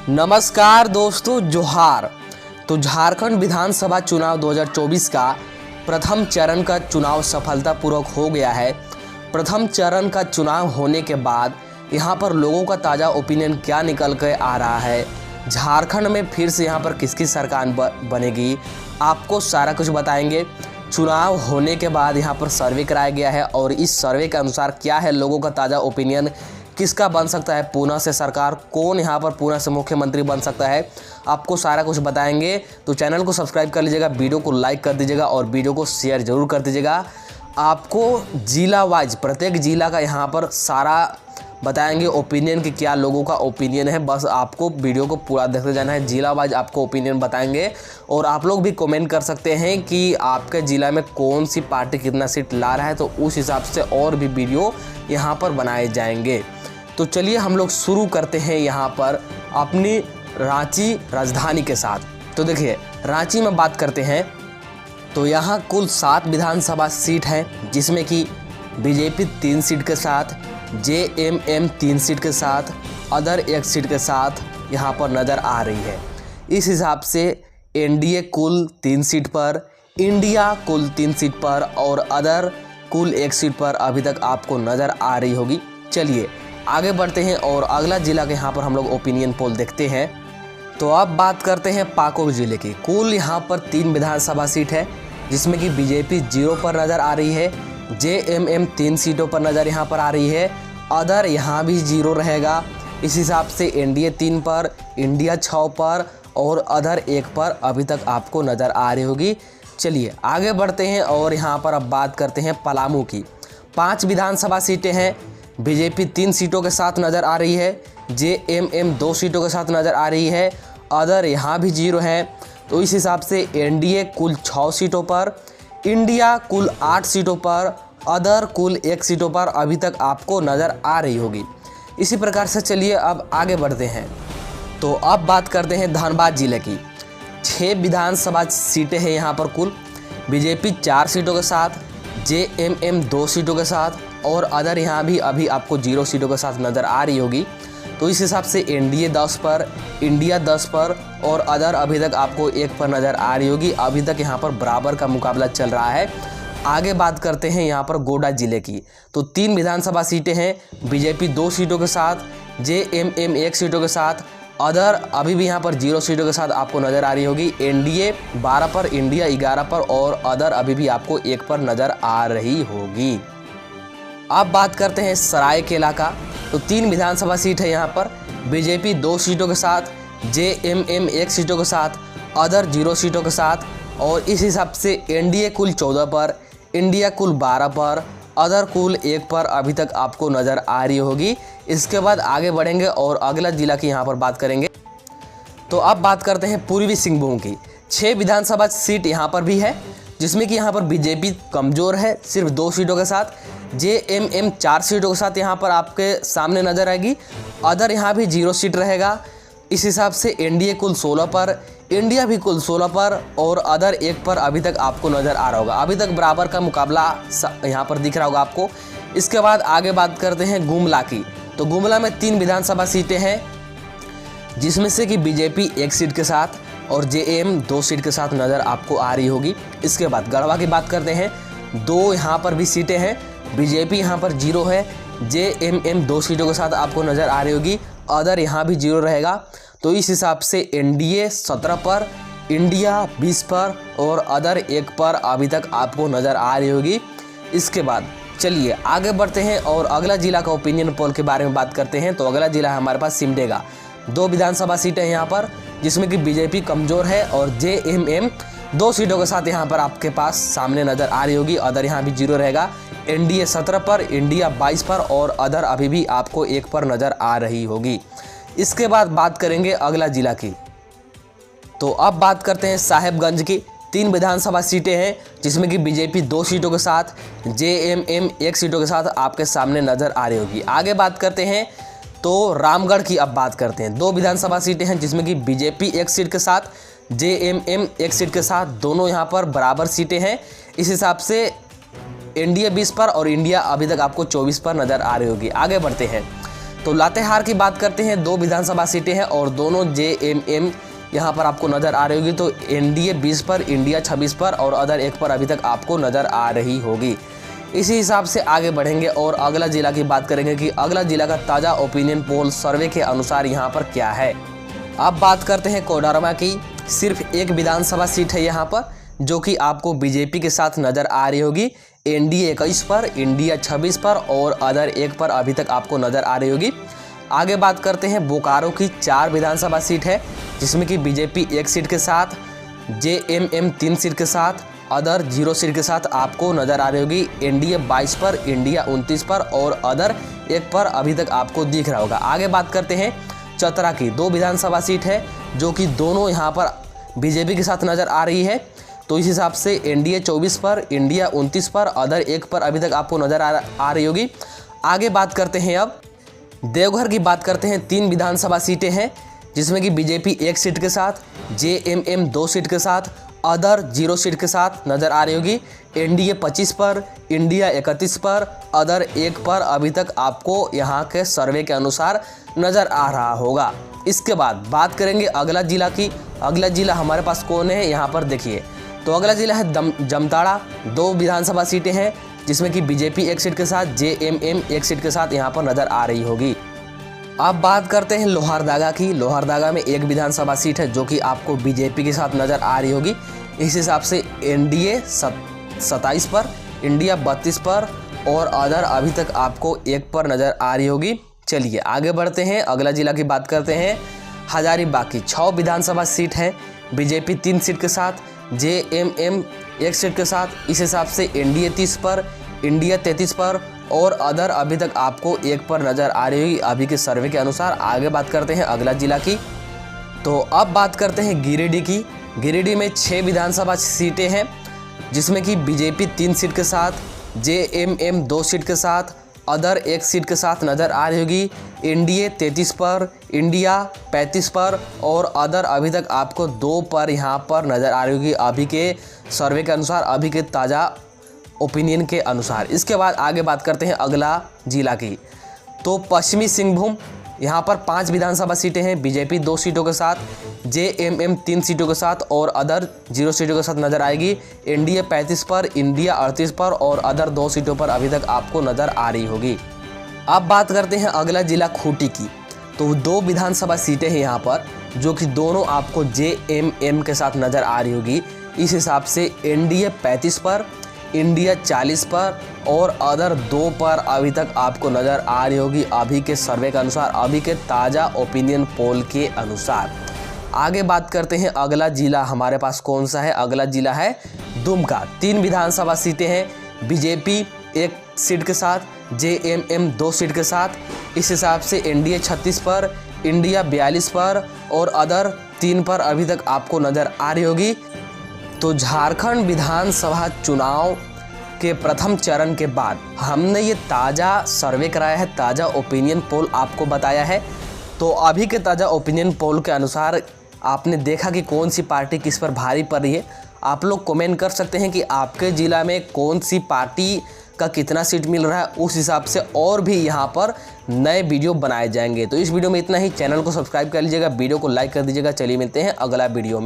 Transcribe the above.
नमस्कार दोस्तों, जोहार। तो झारखंड विधानसभा चुनाव 2024 का प्रथम चरण का चुनाव सफलतापूर्वक हो गया है। प्रथम चरण का चुनाव होने के बाद यहाँ पर लोगों का ताज़ा ओपिनियन क्या निकल कर आ रहा है, झारखंड में फिर से यहाँ पर किसकी सरकार बनेगी, आपको सारा कुछ बताएंगे। चुनाव होने के बाद यहाँ पर सर्वे कराया गया है और इस सर्वे के अनुसार क्या है लोगों का ताज़ा ओपिनियन, किसका बन सकता है पुनः से सरकार, कौन यहाँ पर पुनः से मुख्यमंत्री बन सकता है, आपको सारा कुछ बताएंगे। तो चैनल को सब्सक्राइब कर लीजिएगा, वीडियो को लाइक कर दीजिएगा और वीडियो को शेयर ज़रूर कर दीजिएगा। आपको जिला वाइज प्रत्येक जिला का यहाँ पर सारा बताएंगे ओपिनियन कि क्या लोगों का ओपिनियन है। बस आपको वीडियो को पूरा देखते जाना है, जिला वाइज आपको ओपिनियन बताएंगे। और आप लोग भी कमेंट कर सकते हैं कि आपके ज़िला में कौन सी पार्टी कितना सीट ला रहा है, तो उस हिसाब से और भी वीडियो यहाँ पर बनाए जाएंगे। तो चलिए हम लोग शुरू करते हैं यहाँ पर अपनी रांची राजधानी के साथ। तो देखिए रांची में बात करते हैं तो यहाँ कुल 7 विधानसभा सीट हैं, जिसमें कि बीजेपी 3 सीट के साथ, जेएमएम 3 सीट के साथ, अदर 1 सीट के साथ यहाँ पर नज़र आ रही है। इस हिसाब से एनडीए कुल 3 सीट पर, इंडिया कुल 3 सीट पर और अदर कुल 1 सीट पर अभी तक आपको नज़र आ रही होगी। चलिए आगे बढ़ते हैं और अगला जिला के यहाँ पर हम लोग ओपिनियन पोल देखते हैं। तो अब बात करते हैं पाकुड़ जिले की। कुल यहाँ पर 3 विधानसभा सीट है, जिसमें कि बीजेपी 0 पर नज़र आ रही है, जेएमएम 3 सीटों पर नज़र यहाँ पर आ रही है, अदर यहाँ भी 0 रहेगा। इस हिसाब से एनडीए 3 पर, इंडिया 6 पर और अदर 1 पर अभी तक आपको नज़र आ रही होगी। चलिए आगे बढ़ते हैं और यहाँ पर अब बात करते हैं पलामू की। 5 विधानसभा सीटें हैं, बीजेपी 3 सीटों के साथ नज़र आ रही है, जेएमएम 2 सीटों के साथ नज़र आ रही है, अदर यहाँ भी 0 है। तो इस हिसाब से एनडीए कुल 6 सीटों पर, इंडिया कुल 8 सीटों पर, अदर कुल 1 सीटों पर अभी तक आपको नज़र आ रही होगी। इसी प्रकार से चलिए अब आगे बढ़ते हैं। तो अब बात करते हैं धनबाद जिले की। 6 विधानसभा सीटें हैं यहाँ पर कुल, बीजेपी 4 सीटों के साथ, जेएमएम 2 सीटों के साथ और अदर यहाँ भी अभी आपको 0 सीटों के साथ नज़र आ रही होगी। तो इस हिसाब से एनडीए 10 पर, इंडिया 10 पर और अदर अभी तक आपको 1 पर नज़र आ रही होगी। अभी तक यहाँ पर बराबर का मुकाबला चल रहा है। आगे बात करते हैं यहाँ पर गोड्डा जिले की। तो 3 विधानसभा सीटें हैं, बीजेपी 2 सीटों के साथ, जेएमएम 1 सीटों के साथ, अदर अभी भी यहाँ पर 0 सीटों के साथ आपको नज़र आ रही होगी। एनडीए 12 पर, इंडिया 11 पर और अदर अभी भी आपको 1 पर नज़र आ रही होगी। अब बात करते हैं सरायकेला का। तो 3 विधानसभा सीट है यहाँ पर, बीजेपी 2 सीटों के साथ, जेएमएम 1 सीटों के साथ, अदर 0 सीटों के साथ और इस हिसाब से एनडीए कुल 14 पर, इंडिया कुल 12 पर, अदर कुल 1 पर अभी तक आपको नज़र आ रही होगी। इसके बाद आगे बढ़ेंगे और अगला जिला की यहाँ पर बात करेंगे। तो अब बात करते हैं पूर्वी सिंहभूम की। 6 विधानसभा सीट यहाँ पर भी है, जिसमें कि यहाँ पर बीजेपी कमज़ोर है सिर्फ 2 सीटों के साथ, जेएमएम 4 सीटों के साथ यहाँ पर आपके सामने नज़र आएगी, अदर यहाँ भी 0 सीट रहेगा। इस हिसाब से एनडीए कुल 16 पर, इंडिया भी कुल 16 पर और अदर 1 पर अभी तक आपको नज़र आ रहा होगा। अभी तक बराबर का मुकाबला यहाँ पर दिख रहा होगा आपको। इसके बाद आगे बात करते हैं गुमला की। तो गुमला में 3 विधानसभा सीटें हैं, जिसमें से कि बीजेपी 1 सीट के साथ और जेएम 2 सीट के साथ नज़र आपको आ रही होगी। इसके बाद गढ़वा की बात करते हैं। 2 यहाँ पर भी सीटें हैं, बीजेपी यहाँ पर 0 है, जेएमएम 2 सीटों के साथ आपको नज़र आ रही होगी, अदर यहाँ भी 0 रहेगा। तो इस हिसाब से एनडीए 17 पर, इंडिया 20 पर और अदर 1 पर अभी तक आपको नज़र आ रही होगी। इसके बाद चलिए आगे बढ़ते हैं और अगला जिला का ओपिनियन पोल के बारे में बात करते हैं। तो अगला जिला है हमारे पास सिमडेगा। 2 विधानसभा सीटें हैं यहाँ पर, जिसमें कि बीजेपी कमज़ोर है और जेएमएम 2 सीटों के साथ यहाँ पर आपके पास सामने नज़र आ रही होगी, अदर यहाँ भी 0 रहेगा। एनडीए 17 पर, इंडिया 22 पर और अदर अभी भी आपको 1 पर नज़र आ रही होगी। इसके बाद बात करेंगे अगला जिला की। तो अब बात करते हैं साहेबगंज की। 3 विधानसभा सीटें हैं, जिसमें कि बीजेपी 2 सीटों के साथ, जेएमएम 1 सीटों के साथ आपके सामने नज़र आ रही होगी। आगे बात करते हैं तो रामगढ़ की। अब बात करते हैं 2 विधानसभा सीटें हैं, जिसमें कि बीजेपी 1 सीट के साथ, जेएमएम 1 सीट के साथ, दोनों यहाँ पर बराबर सीटें हैं। इस हिसाब से एनडीए 20 पर और इंडिया अभी तक आपको 24 पर नज़र आ रही होगी। आगे बढ़ते हैं तो लातेहार की बात करते हैं, 2 विधानसभा सीटें हैं और दोनों JMM यहाँ पर आपको नज़र आ रही होगी। तो NDA 20 पर, इंडिया 26 पर और अदर 1 पर अभी तक आपको नज़र आ रही होगी। इसी हिसाब से आगे बढ़ेंगे और अगला जिला की बात करेंगे कि अगला जिला का ताज़ा ओपिनियन पोल सर्वे के अनुसार यहाँ पर क्या है। अब बात करते हैं कोडरमा की। सिर्फ 1 विधानसभा सीट है यहाँ पर, जो कि आपको बीजेपी के साथ नज़र आ रही होगी। NDA 21 पर, इंडिया 26 पर और अदर 1 पर अभी तक आपको नज़र आ रही होगी। आगे बात करते हैं बोकारो की। 4 विधानसभा सीट है, जिसमें कि बीजेपी 1 सीट के साथ, JMM 3 सीट के साथ, अदर 0 सीट के साथ आपको नज़र आ रही होगी। NDA 22 पर, इंडिया 29 पर और अदर 1 पर अभी तक आपको दिख रहा होगा। आगे बात करते हैं चतरा की। 2 विधानसभा सीट है, जो कि दोनों यहाँ पर बीजेपी के साथ नज़र आ रही है। तो इस हिसाब से NDA 24 पर, इंडिया 29 पर, अदर 1 पर अभी तक आपको नज़र आ रही होगी। आगे बात करते हैं अब देवघर की बात करते हैं। 3 विधानसभा सीटें हैं, जिसमें कि बीजेपी 1 सीट के साथ, JMM 2 सीट के साथ, अदर 0 सीट के साथ नज़र आ रही होगी। NDA 25 पर, इंडिया 31 पर, अदर 1 पर अभी तक आपको यहाँ के सर्वे के अनुसार नज़र आ रहा होगा। इसके बाद बात करेंगे अगला जिला की। अगला जिला हमारे पास कौन है यहाँ पर देखिए। तो अगला जिला है जामताड़ा। 2 विधानसभा सीटें हैं, जिसमें कि बीजेपी 1 सीट के साथ, JMM 1 सीट के साथ यहाँ पर नज़र आ रही होगी। अब बात करते हैं लोहरदगा की। लोहरदगा में 1 विधानसभा सीट है, जो कि आपको बीजेपी के साथ नज़र आ रही होगी। इस हिसाब से NDA 27 पर, इंडिया 32 पर और अदर अभी तक आपको 1 पर नज़र आ रही होगी। चलिए आगे बढ़ते हैं, अगला जिला की बात करते हैं। हजारीबाग की 6 विधानसभा सीट है, बीजेपी 3 सीट के साथ, JMM 1 सीट के साथ। इस हिसाब से NDA 30 पर, इंडिया 33 पर और अदर अभी तक आपको 1 पर नज़र आ रही होगी अभी के सर्वे के अनुसार। आगे बात करते हैं अगला जिला की। तो अब बात करते हैं गिरिडीह की। गिरिडीह में 6 विधानसभा सीटें हैं, जिसमें कि बीजेपी 3 सीट के साथ, JMM 2 सीट के साथ, अदर 1 सीट के साथ नज़र आ रही होगी। NDA 33 पर, इंडिया 35 पर और अदर अभी तक आपको 2 पर यहाँ पर नज़र आ रही होगी अभी के सर्वे के अनुसार, अभी के ताज़ा ओपिनियन के अनुसार। इसके बाद आगे बात करते हैं अगला जिला की। तो पश्चिमी सिंहभूम, यहाँ पर 5 विधानसभा सीटें हैं, बीजेपी 2 सीटों के साथ, JMM 3 सीटों के साथ और अदर 0 सीटों के साथ नज़र आएगी। NDA 35 पर, इंडिया 38 पर और अदर 2 सीटों पर अभी तक आपको नज़र आ रही होगी। अब बात करते हैं अगला जिला खूंटी की। तो 2 विधानसभा सीटें हैं यहाँ पर, जो कि दोनों आपको JMM के साथ नज़र आ रही होगी। इस हिसाब से NDA 35 पर, इंडिया 40 पर और अदर 2 पर अभी तक आपको नज़र आ रही होगी अभी के सर्वे के अनुसार, अभी के ताज़ा ओपिनियन पोल के अनुसार। आगे बात करते हैं अगला जिला हमारे पास कौन सा है। अगला जिला है दुमका। 3 विधानसभा सीटें हैं, बीजेपी 1 सीट के साथ, JMM 2 सीट के साथ। इस हिसाब से NDA 36 पर, इंडिया 42 पर और अदर 3 पर अभी तक आपको नज़र आ रही होगी। तो झारखंड विधानसभा चुनाव के प्रथम चरण के बाद हमने ये ताज़ा सर्वे कराया है, ताज़ा ओपिनियन पोल आपको बताया है। तो अभी के ताज़ा ओपिनियन पोल के अनुसार आपने देखा कि कौन सी पार्टी किस पर भारी पड़ रही है। आप लोग कमेंट कर सकते हैं कि आपके ज़िला में कौन सी पार्टी का कितना सीट मिल रहा है, उस हिसाब से और भी यहाँ पर नए वीडियो बनाए जाएंगे। तो इस वीडियो में इतना ही। चैनल को सब्सक्राइब कर लीजिएगा, वीडियो को लाइक कर दीजिएगा। चलिए मिलते हैं अगला वीडियो में।